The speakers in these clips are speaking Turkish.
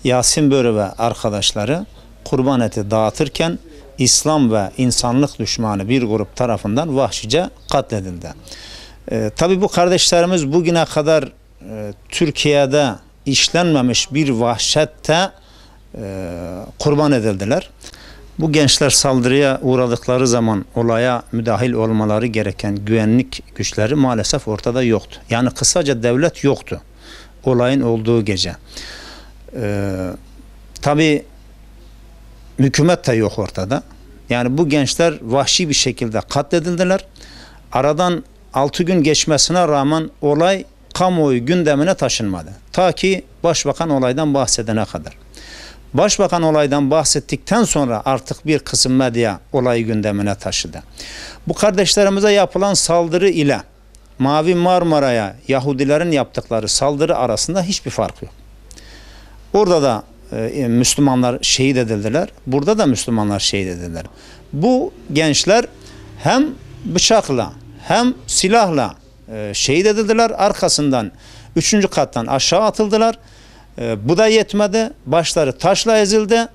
Yasin Börü ve arkadaşları kurban eti dağıtırken İslam ve insanlık düşmanı bir grup tarafından vahşice katledildi. Tabi bu kardeşlerimiz bugüne kadar Türkiye'de işlenmemiş bir vahşette kurban edildiler. Bu gençler saldırıya uğradıkları zaman olaya müdahil olmaları gereken güvenlik güçleri maalesef ortada yoktu. Yani kısaca devlet yoktu olayın olduğu gece. Tabi hükümet de yok ortada. Yani bu gençler vahşi bir şekilde katledildiler. Aradan 6 gün geçmesine rağmen olay kamuoyu gündemine taşınmadı. Ta ki Başbakan olaydan bahsedene kadar. Başbakan olaydan bahsettikten sonra artık bir kısım medya olayı gündemine taşıdı. Bu kardeşlerimize yapılan saldırı ile Mavi Marmara'ya Yahudilerin yaptıkları saldırı arasında hiçbir fark yok. Orada da Müslümanlar şehit edildiler. Burada da Müslümanlar şehit edildiler. Bu gençler hem bıçakla hem silahla şehit edildiler. Arkasından 3. kattan aşağı atıldılar. Bu da yetmedi. Başları taşla ezildi.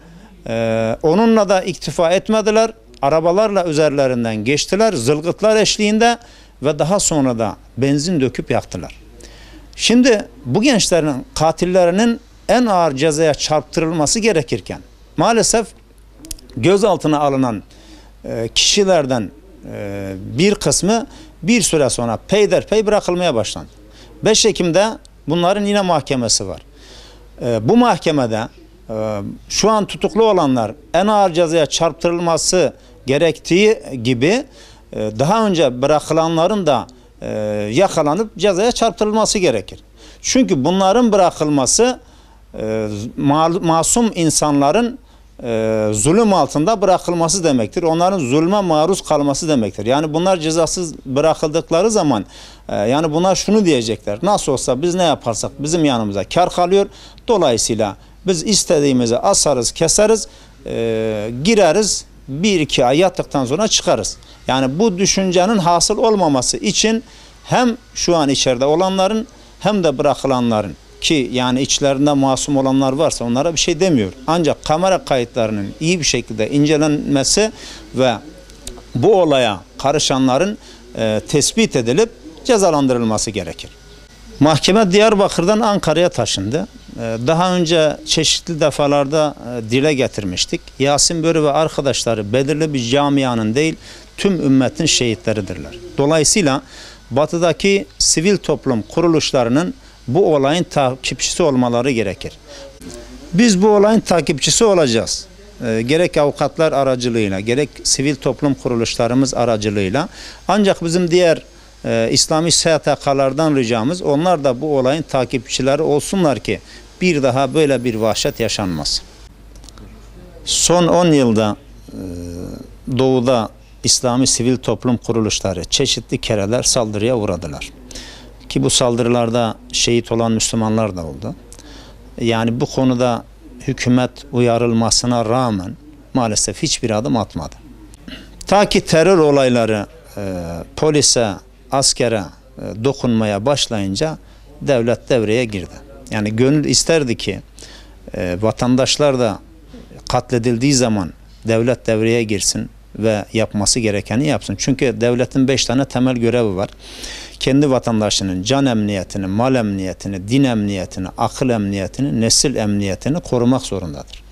Onunla da iktifa etmediler. Arabalarla üzerlerinden geçtiler. Zılgıtlar eşliğinde ve daha sonra da benzin döküp yaktılar. Şimdi bu gençlerin katillerinin en ağır cezaya çarptırılması gerekirken maalesef gözaltına alınan kişilerden bir kısmı bir süre sonra peyderpey bırakılmaya başlandı. 5 Ekim'de bunların yine mahkemesi var. Bu mahkemede şu an tutuklu olanlar en ağır cezaya çarptırılması gerektiği gibi daha önce bırakılanların da yakalanıp cezaya çarptırılması gerekir. Çünkü bunların bırakılması masum insanların zulüm altında bırakılması demektir. Onların zulme maruz kalması demektir. Yani bunlar cezasız bırakıldıkları zaman yani bunlar şunu diyecekler. Nasıl olsa biz ne yaparsak bizim yanımıza kar kalıyor. Dolayısıyla biz istediğimizi asarız, keseriz, gireriz, 1-2 ay yattıktan sonra çıkarız. Yani bu düşüncenin hasıl olmaması için hem şu an içeride olanların hem de bırakılanların, ki yani içlerinde masum olanlar varsa onlara bir şey demiyor. Ancak kamera kayıtlarının iyi bir şekilde incelenmesi ve bu olaya karışanların tespit edilip cezalandırılması gerekir. Mahkeme Diyarbakır'dan Ankara'ya taşındı. Daha önce çeşitli defalarda dile getirmiştik. Yasin Börü ve arkadaşları belirli bir camianın değil, tüm ümmetin şehitleridirler. Dolayısıyla batıdaki sivil toplum kuruluşlarının bu olayın takipçisi olmaları gerekir. Biz bu olayın takipçisi olacağız. Gerek avukatlar aracılığıyla, gerek sivil toplum kuruluşlarımız aracılığıyla. Ancak bizim diğer İslami STK'lardan ricamız onlar da bu olayın takipçileri olsunlar ki bir daha böyle bir vahşet yaşanmaz. Son 10 yılda Doğu'da İslami sivil toplum kuruluşları çeşitli kereler saldırıya uğradılar. Ki bu saldırılarda şehit olan Müslümanlar da oldu. Yani bu konuda hükümet uyarılmasına rağmen maalesef hiçbir adım atmadı. Ta ki terör olayları polise, askere dokunmaya başlayınca devlet devreye girdi. Yani gönül isterdi ki vatandaşlar da katledildiği zaman devlet devreye girsin ve yapması gerekeni yapsın. Çünkü devletin 5 tane temel görevi var. Kendi vatandaşının can emniyetini, mal emniyetini, din emniyetini, akıl emniyetini, nesil emniyetini korumak zorundadır.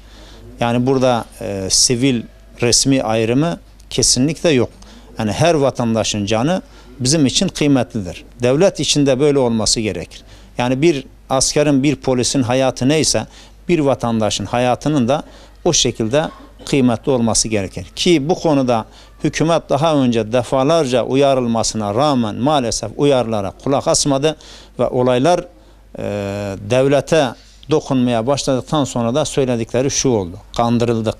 Yani burada sivil resmi ayrımı kesinlikle yok. Yani her vatandaşın canı bizim için kıymetlidir. Devlet içinde böyle olması gerekir. Yani bir askerin, bir polisin hayatı neyse bir vatandaşın hayatının da o şekilde kıymetli olması gerekir. Ki bu konuda hükümet daha önce defalarca uyarılmasına rağmen maalesef uyarılara kulak asmadı ve olaylar devlete dokunmaya başladıktan sonra da söyledikleri şu oldu: kandırıldık.